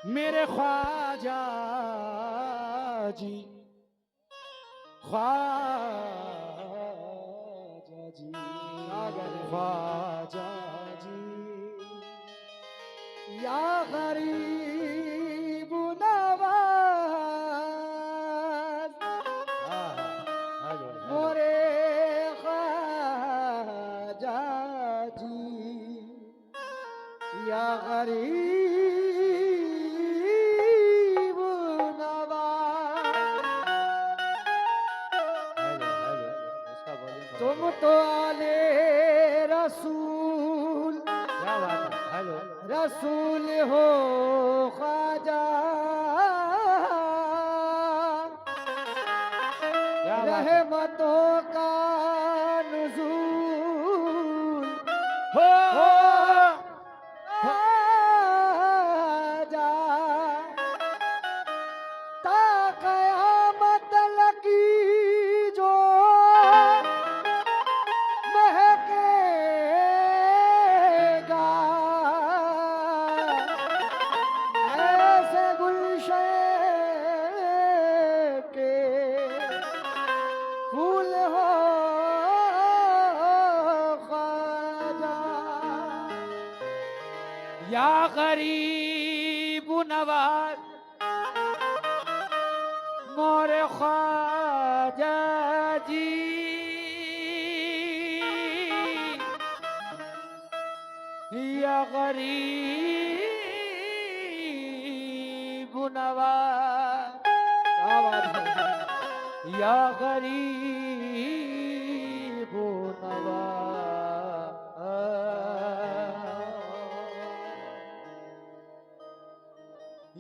मेरे ख्वाजा जी, ख्वाजा जी, ख्वाजा जी, या गरीब नवाज मोरे ख्वाजा जी, या गरीब नवाज। तुम तो आले रसूल, क्या बात है। हेलो रसूल हो ख्वाजा, क्या बात है। रहमतों का नुज़ूल हो हो ख्वाजा, ता क़यामत लगी जो महकेगा, ऐसे गुलशन के फूल हो ख्वाजा। या गरीब नवाज मोरे ख्वाजा जी, या गरीब नवाज, क्या बात है। या गरीब नवाज।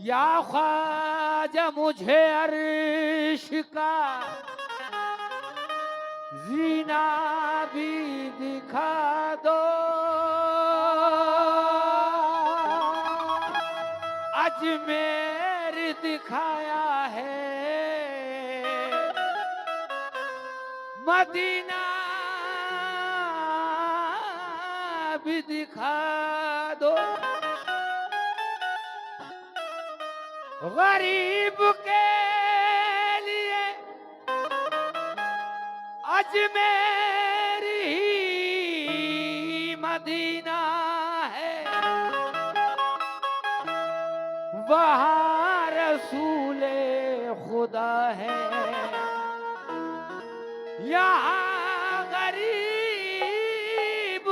या ख्वाजा मुझे अर्श का जीना भी दिखा दो, अजमेर दिखाया है मदीना भी दिखा दो, गरीब के लिए अजमेर ही मदीना है, वहाँ रसूले खुदा है, यहाँ गरीब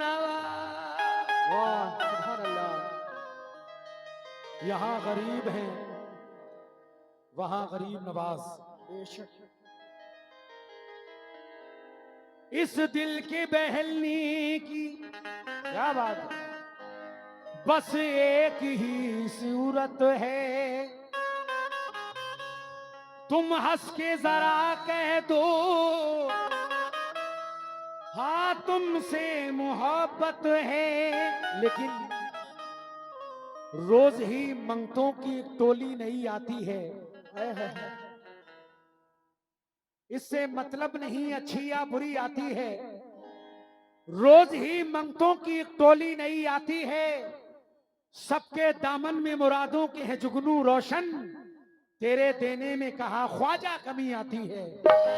नवाज। वाह सुभान अल्लाह। यहाँ गरीब हैं, वहाँ गरीब नवाज। बेशक इस दिल के बहलने की क्या बात है। बस एक ही सूरत है, तुम हंस के जरा कह दो हाँ तुमसे मोहब्बत है। लेकिन रोज ही मंगतों की एक टोली नहीं आती है, इससे मतलब नहीं अच्छी या बुरी आती है। रोज ही मंगतों की एक टोली नहीं आती है, सबके दामन में मुरादों के हैं जुगनू रोशन, तेरे देने में कहा ख्वाजा कमी आती है।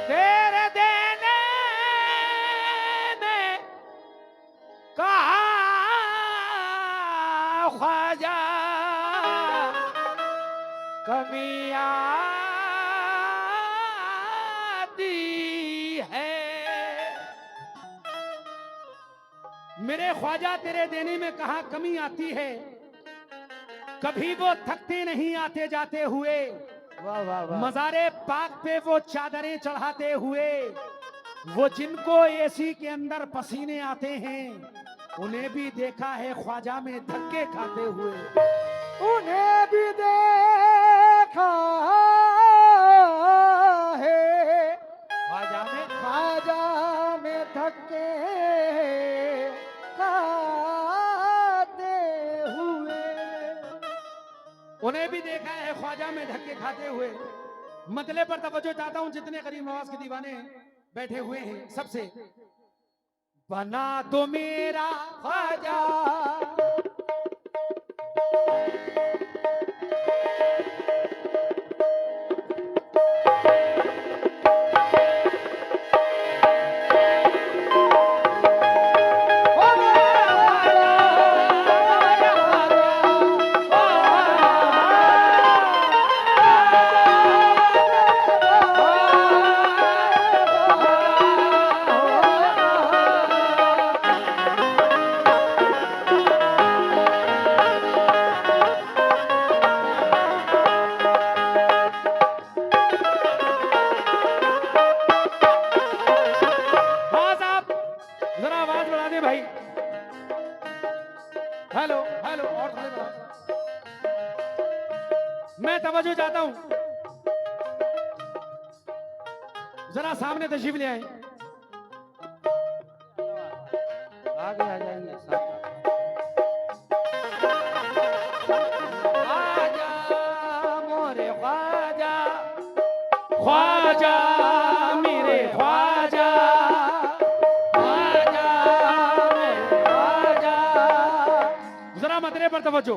तेरे देने में कहा ख्वाजा कमी आती है। मेरे ख्वाजा तेरे देने में कहा कमी आती है, कभी वो थकते नहीं आते जाते हुए, वाह वाह वाह। मज़ारे पाक पे वो चादरें चढ़ाते हुए, वो जिनको एसी के अंदर पसीने आते हैं उन्हें भी देखा है ख्वाजा में धक्के खाते हुए, उन्हें भी देखा है ख्वाजा में धक्के खाते हुए, उन्हें भी देखा है ख्वाजा में धक्के खाते हुए। मतले पर तवज्जो चाहता हूं, जितने गरीब नवाज के दीवाने बैठे हुए हैं सबसे, बना दो मेरा ख्वाजा मैं तवज्जो चाहता हूं, जरा सामने तशरीफ ले आए। आगे आ जाइए साहब। ख्वाजा मेरे ख्वाजा, ख्वाजा मेरे ख्वाजा। जरा मदरे पर तवज्जो।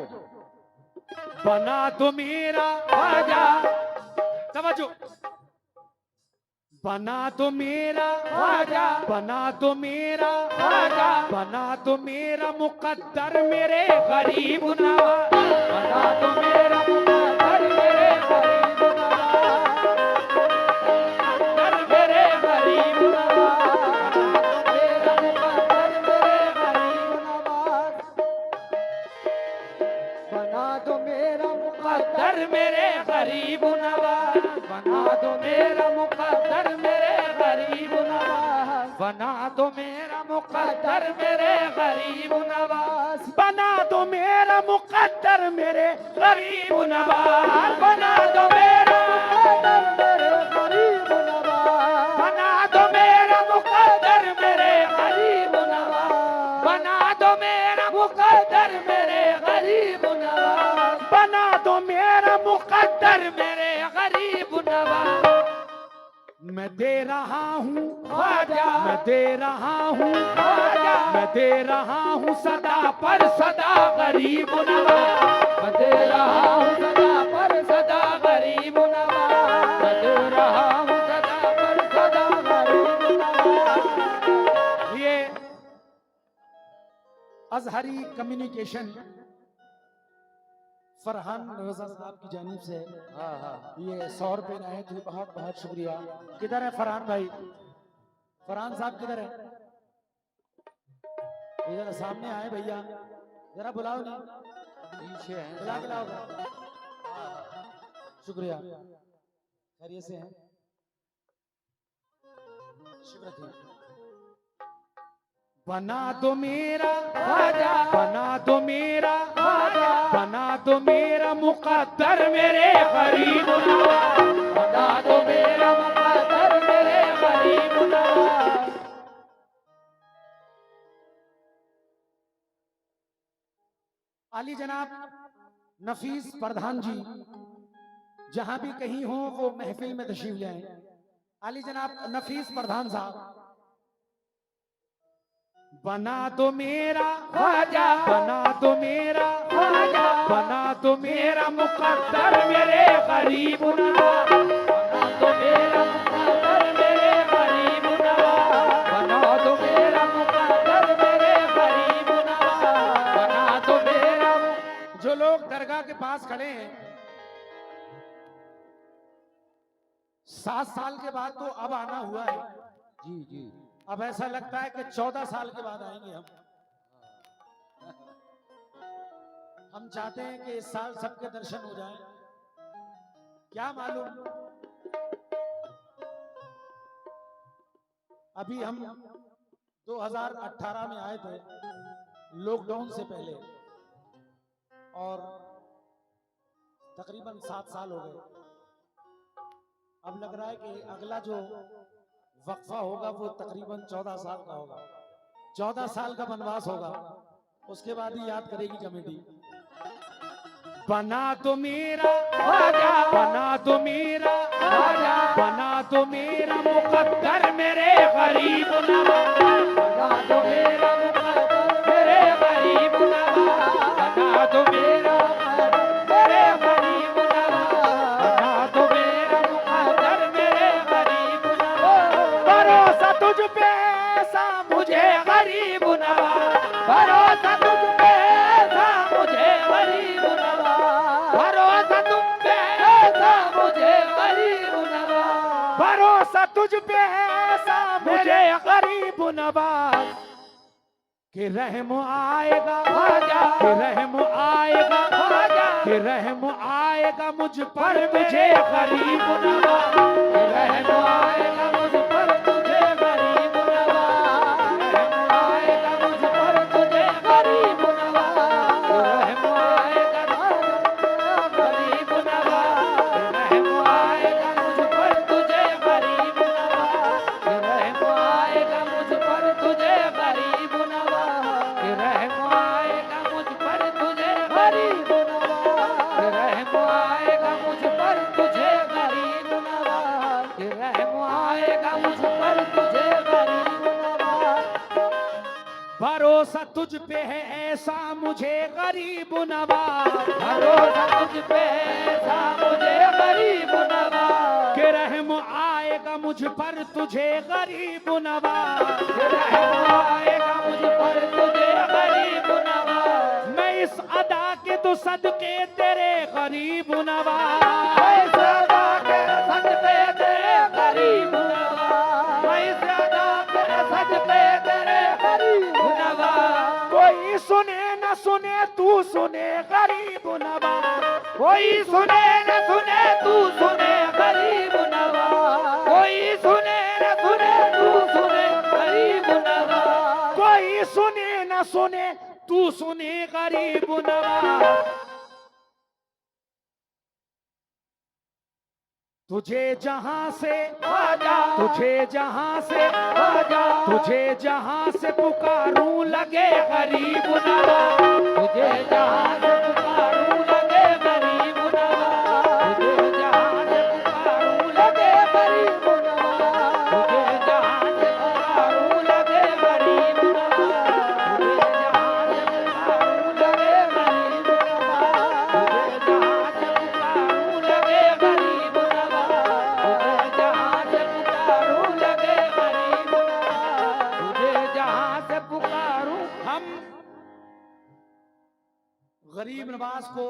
बना तो मेरा ख्वाजा, तवज्जो। बना तो मेरा ख्वाजा, बना तो मेरा ख्वाजा, बना तो मेरा मुकद्दर मेरे गरीब नवाज। बना तो मेरा मुकद्दर मेरे गरीब नवाज, मेरे गरीब नवाज, मेरा मुकद्दर मेरे गरीब नवाज। बना दो मेरा मुकद्दर मेरे गरीब नवाज, बना दो मेरा मुकद्दर मेरे गरीब नवाज, बना दो मेरा मुकद्दर मेरे गरीब नवाज, बना तो मेरा मुकद्दर मेरे गरीब नवाज। बना दो मेरा मुकद्दर मेरे गरीब नवाज, बना दो मेरा मुकद्दर मेरे गरीब नवाज, बना दो मेरा मुकद्दर मेरे गरीब नवाज, बना तो मेरा मुकद्दर मेरे गरीब नवाज। मैं दे रहा हूँ ख्वाजा, मैं दे रहा हूँ ख्वाजा, मैं दे रहा हूँ सदा पर सदा गरीब नवाज। मैं दे रहा हूँ सदा पर सदा गरीब नवाज, मैं दे रहा हूँ सदा पर सदा गरीब नवाज। ये अजहरी कम्युनिकेशन फरहान रजा साहब की जानिब से हाँ हाँ ये 100 रुपए आए थे, बहुत बहुत शुक्रिया। किधर है फरहान भाई? फरहान साहब किधर है? इधर सामने आए भैया, जरा बुलाओ नहीं, पीछे हैं बुला के लाओ। शुक्रिया, खैरियत से हैं? शुक्रिया। बना दो मेरा ख्वाजा, बना दो मेरा ख्वाजा, बना दो मेरा मुकद्दर मेरे गरीब नवाज। बना दो मेरा मुकद्दर मेरे गरीब नवाज। आली जनाब नफीस प्रधान जी जहां भी कहीं हो वो महफिल में तशरीफ ले आए। आली जनाब नफीस प्रधान साहब, बना दो मेरा ख्वाजा, बना दो मेरा ख्वाजा, बना दो मेरा मुकद्दर मेरे गरीब नवाज। बना दो मेरा मुकद्दर मेरे गरीब नवाज, बना दो मेरा मुकद्दर मेरे गरीब नवाज, बना दो मेरा। जो लोग दरगाह के पास खड़े हैं, 7 साल के बाद तो अब आना हुआ है जी जी, अब ऐसा लगता है कि 14 साल के बाद आएंगे हम चाहते हैं कि इस साल सबके दर्शन हो जाएं। क्या मालूम अभी हम 2018 में आए थे लॉकडाउन से पहले और तकरीबन 7 साल हो गए। अब लग रहा है कि अगला जो वक्फा होगा वो तकरीबन 14 साल का होगा। 14 साल का वनवास होगा, उसके बाद ही याद करेगी कमेटी। बना तो मेरा ख्वाजा, बना तो मेरा ख्वाजा, बना तो मेरा मुकद्दर मेरे गरीब नवाज। बना दो मेरा मुकद्दर मेरे गरीब नवाज, बना दो मेरा मुकद्दर मेरे गरीब नवाज, बना दो मेरा मुकद्दर मेरे गरीब नवाज। भरोसा तुझ पे ऐसा मुझे गरीब नवाज, भरोसा तुझ पे ऐसा मुझे गरीब नवाज, भरोसा तुम पे ऐसा मुझे गरीब नवाज, भरोसा तुझ पे ऐसा मुझे गरीब नवाज कि रहम आएगा ख्वाजा, कि रहम आएगा ख्वाजा, कि रहम आएगा मुझ पर मुझे गरीब नवाज। रहम आएगा मुझ पर तुझे गरीब नवाज, रहम आएगा मुझ पर तुझे गरीब नवाज, रहम तुझ पे है ऐसा मुझे गरीब नवाज, भरोसा तुझ पे ऐसा मुझे गरीब नवाज, के रहम आएगा मुझ पर तुझे गरीब नवाज, रहम आएगा मुझ पर तुझे गरीब नवाज, मैं इस अदा के तो सदके तेरे गरीब नवाज, ऐसा अदा के सदके तेरे गरीब नवाज, ऐसा अदा के सदके तेरे गरीब नवाज, कोई सुने न सुने तू सुने गरीब नवाज, कोई सुने न सुने तू सुने गरीब नवाज, कोई सुने न सुने तू सुने गरीब नवाज, कोई सुने न सुने तू सुने गरीब नवाज। तुझे जहां से आजा तुझे जहां से आजा, तुझे जहां से पुकारूं लगे गरीब नवाज, तुझे जहां से पुकारूं लगे गरीब नवाज, तुझे जहां से पुकारूं लगे गरीब नवाज, तुझे जहां से पुकारूं लगे गरीब नवाज, तुझे जहां से पुकारूं लगे गरीब नवाज, तुझे जहां से पुकारूं लगे गरीब नवाज, तुझे जहां से पुकारूं लगे गरीब नवाज, तुझे जहां से पुकारूं। हम गरीब नवाज को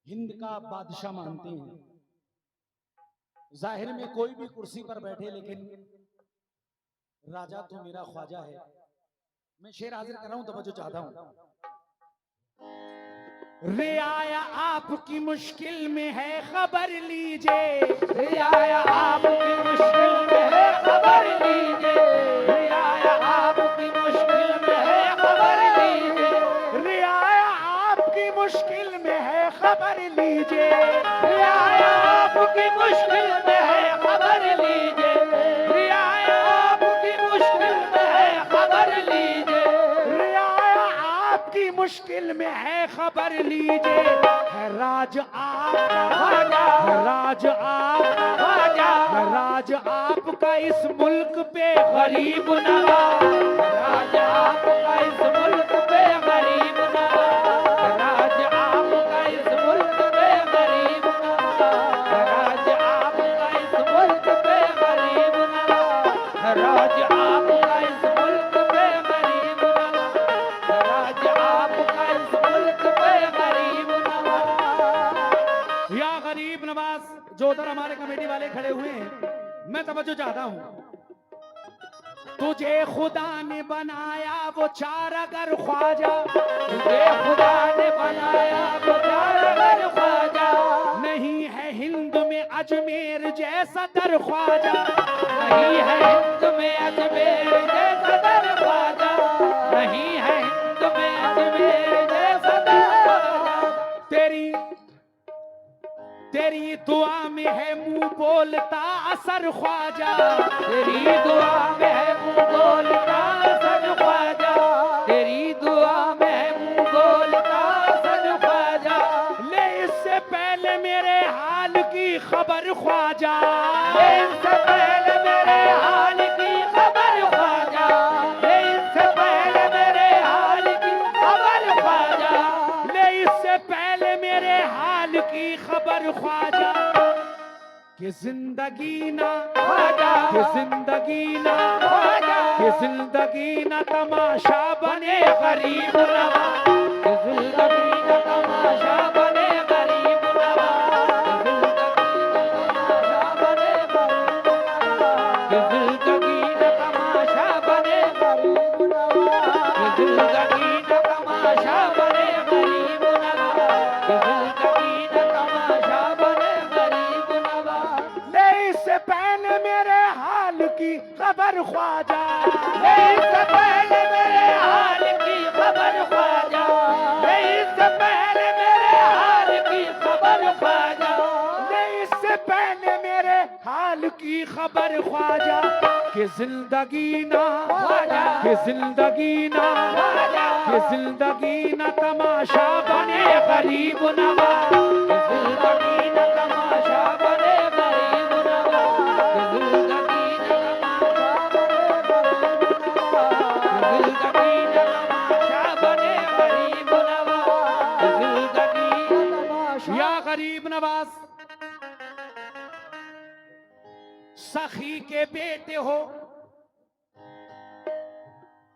हिंद का बादशाह मानते हैं। जाहिर में कोई भी कुर्सी पर बैठे, लेकिन राजा तो मेरा ख्वाजा है। मैं शेर हाजिर कर रहा हूं, तवज्जो चाहता हूं। रियाया आपकी मुश्किल में है खबर लीजिए, रियाया आपकी मुश्किल में है खबर लीजिए, रियाया आपकी मुश्किल में है खबर लीजिए, रियाया आपकी मुश्किल में है खबर लीजिए, रियाया आपकी मुश्किल में है खबर लीजिए, रियाया आपकी मुश्किल में है खबर लीजिए, रियाया आपकी मुश्किल में है खबर लीजिए। है राज आपका, है राज आपका, है राज आपका इस मुल्क पे गरीब नवाज, राज आपका इस मुल्क पे गरीब नवाज, राज आपका इस मुल्क पे गरीब नवाज, राज आपका इस मुल्क पे गरीब नवाज, राज आपका इस मुल्क पे गरीब नवाज, राज आपका इस मुल्क पे गरीब नवाज। या गरीब नवाज जो उधर हमारे कमेटी वाले खड़े हुए हैं, मैं तवज्जो चाहता हूं। तुझे खुदा ने बनाया वो चार अगर ख्वाजा, तुझे खुदा ने बनाया बेचारा ख्वाजा, नहीं है हिंद में अजमेर जैसा दर ख्वाजा, नहीं है हिंद में अजमेर जैसा दर ख्वाजा, नहीं है हिंद में अजमेर जैसा दर ख्वाजा, तेरी तेरी दुआ में है मुंह बोलता असर ख्वाजा, तेरी दुआ में है मुंह बोलता सद ख्वाजा, तेरी दुआ में है मुंह बोलता सद ख्वाजा, ले इससे पहले मेरे हाल की खबर ख्वाजा, इससे पहले मेरे हाल की खबर ख्वाजा, इससे पहले मेरे हाल की खबर ख्वाजा, ले इससे पहले मेरे हाल की खबर ख्वाजा, कि जिंदगी ना ख्वाजा, कि जिंदगी ना ख्वाजा, कि जिंदगी ना तमाशा बने गरीब नवाज, जिंदगी का तमाशा बने गरीब नवाज, जिंदगी का तमाशा बने गरीब नवाज, जिंदगी का तमाशा बने गरीब नवाज, जिंदगी का तमाशा बने गरीब नवाज, ले इससे पहले मेरे हाल की खबर ख्वाजा, इससे पहले मेरे हाल की खबर ख्वाजा, इससे पहले मेरे हाल की खबर ख्वाजा, ले इससे पहले मेरे हाल की खबर ख्वाजा, कि जिंदगी ना ख्वाजा, कि जिंदगी ना ख्वाजा, कि जिंदगी ना तमाशा बने गरीब नवाज, जिंदगी न तमाशा बने गरीब नवाज, जिंदगी न तमाशा बने गरीब नवाज, जिंदगी गरीब नवाज, सखी के बेटे हो,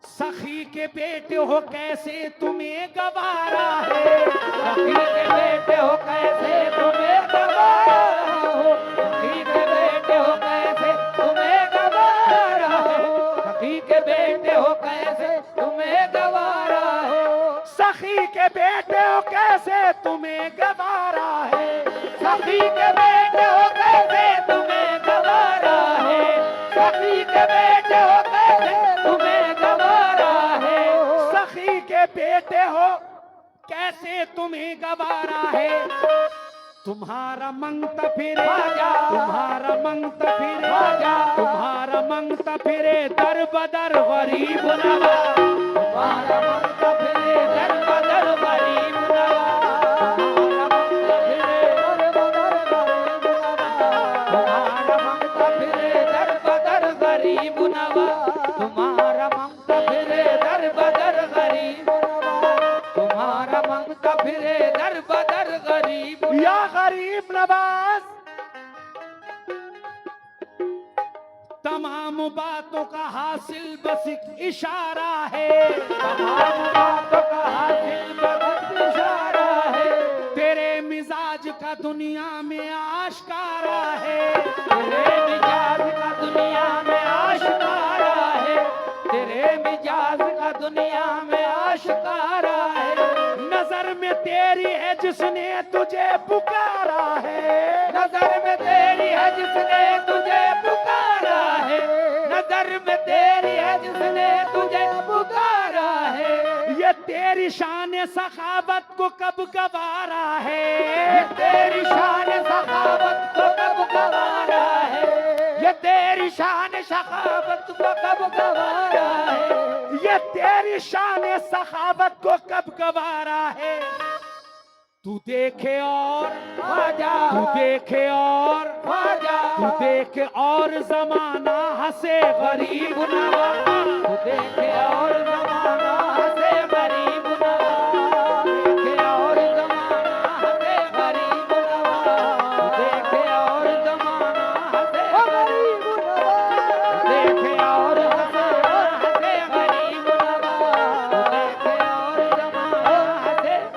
सखी के बेटे हो, कैसे तुम्हें गवारा है। सखी के बेटे हो कैसे तुम्हें गवारा हो, सखी के बेटे हो कैसे तुम्हें गवारा हो, सखी के बेटे हो कैसे तुम्हें गवारा हो, सखी के बेटे हो कैसे तुम्हें गवारा है। सखी के बेटे हो कैसे तुम्हें गवारा है, सखी के बेटे हो कैसे तुम्हें गवारा है, सखी के बेटे हो कैसे तुम्हें गवारा है। तुम्हारा मंगता फिरे, तुम्हारा मंगता फिरे, तुम्हारा मंगता फिरे दर बदर गरीब नवा, तुम्हारा मंगता फिरे दर बदर गरीब नवा, तुम्हारा मंगता फिरे दर बदर गरीब नवा, तुम्हारा मंगता फिरे दर बदर गरीब नवा, तुम्हारा मंगता फिरे दर बदर गरीब। या गरीब नवाज, तमाम बातों का हासिल बस एक इशारा है। तमाम बातों का हासिल बस इशारा है, तेरे मिजाज का दुनिया में आशकारा है। तेरे मिजाज का दुनिया में आशकारा है, तेरे मिजाज का दुनिया में आशकारा है, नजर में तेरी है जिसने तुझे पुकारा है। नजर में तेरी है जिसने तुझे पुकारा है, नजर में तेरी है जिसने तुझे पुकारा है, ये तेरी शान सखावत को कब गवारा है। तेरी शान सखावत को कब गवारा है, ये तेरी शान सखावत को कब गवारा है, ये तेरी शान सखावत को कब गवारा है। तू देखे और ख्वाजा, तू देखे और ख्वाजा, तू देखे और जमाना हंसे गरीब नवा, तू देखे और जमाना हंसे गरीब नवा, देखे और जमाना हंसे गरीब नवा, देखे और जमाना हंसे गरीब नवा, देखे और जमाना हंसे गरीब नवा, देखे और जमाना हंसे गरीब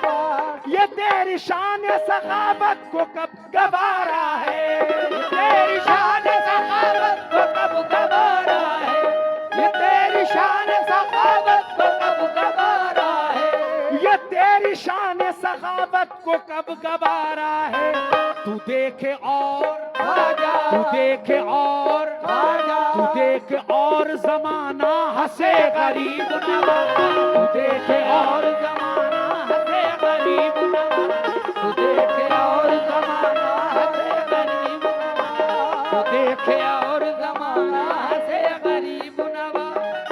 नवा, ये तेरी शान सखावत को कब गवारा है। तेरी शान सखावत को कब गवारा है, ये तेरी शान सखावत को कब गवारा है, ये तेरी शान सखावत को कब गवारा है। तू देखे और ख्वाजा, तू देखे और ख्वाजा, तू देखे और जमाना हंसे गरीब नवा, तू देखे और जमाना हंसे गरीब नवा, तू देखे और जमाना हंसे गरीब नवा, तू देखे और जमाना हंसे गरीब नवा,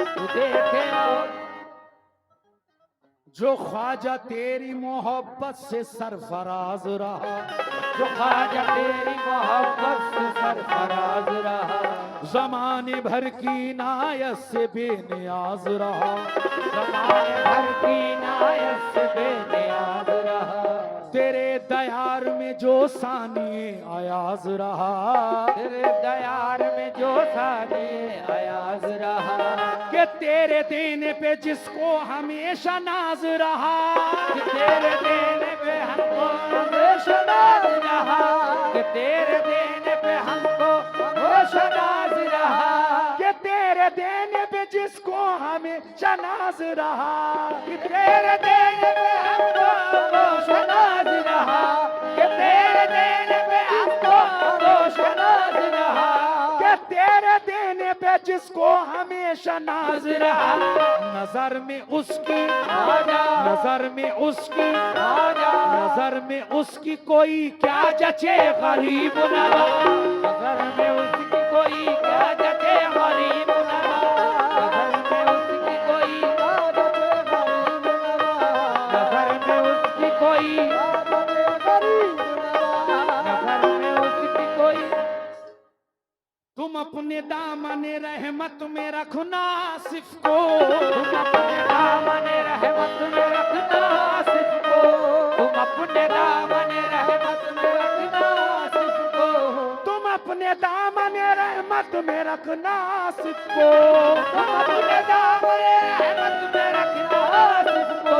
तू देखे और। जो ख्वाजा तेरी मोहब्बत से सरफराज रहा, जो ख्वाजा तेरी मोहब्बत से सरफराज रहा, जमाने भर की नायत से बेनियाज रहा, जमाने भर की नायत से बेनियाज रहा, तेरे दयार में जो सानिए अयाज रहा, तेरे दयार में जो सानिए अयाज रहा, कि तेरे देने पे जिसको हमेशा नाज रहा, कि तेरे देने पे हमको हमेशा नाज रहा, कि तेरे देने पे हमको हमेशा नाज रहा, कि तेरे देने पे जिसको हमेशा नाज रहा, कि तेरे देने पे हमको हमेशा नाज रहा, कि तेरे देने पे हमको हमेशा नाज रहा, कि तेरे देने पे जिसको हमेशा नाज रहा। नजर में उसकी, ख्वाजा, नजर में उसकी, ख्वाजा, नजर में उसकी कोई क्या जचे गरीब नवा, नजर में उसकी कोई क्या जचे गरीब नवा, नजर में उसकी कोई क्या जचे गरीब नवा, नजर में उसकी कोई क्या जचे गरीब नवा, नजर में उसकी कोई। तुम अपने दामन रहमत में रखना आसिफ को, तुम अपने दामन रहमत में रखना आसिफ को, तुम अपने दामन रहमत में रखना आसिफ को, तुम अपने दामने रहमत में रखना आसिफ को,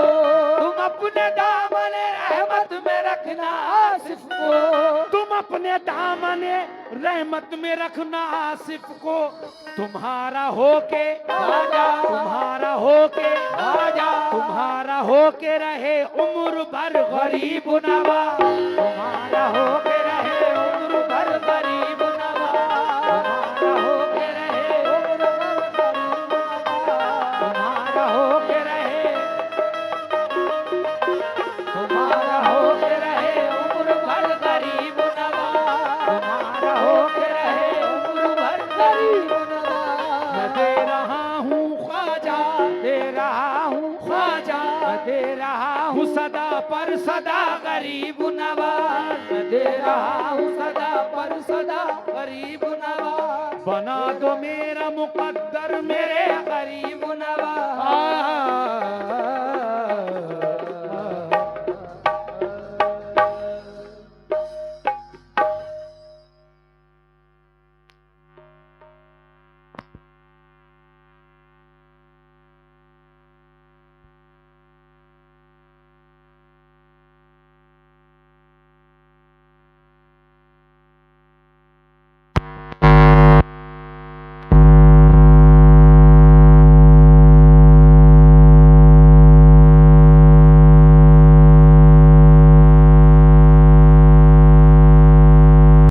तुम अपने दामने रहमत में रखना आसिफ को, तुम अपने दामने रहमत में रखना आसिफ को। तुम्हारा होके आजा, तुम्हारा होके आजा, तुम्हारा होके रहे उम्र भर गरीब नवा, तुम्हारा होके रहे उम्र भर गरीब नवाज, तुम्हारा होके रहे उम्र भर गरीब नवाज, तुम्हारा होके रहे, तुम्हारा होके रहे उम्र भर गरीब नवाज, तुम्हारा होके रहे उम्र भर गरीब नवाज। मैं दे रहा हूँ ख्वाजा, दे रहा हूँ ख्वाजा, मैं दे रहा हूँ सदा पर सदा गरीब नवाज, मैं दे रहा हूँ सदा पर सदा गरीब नवाज, बना दो मेरा मुकद्दर मेरे मेरे गरीब नवाज,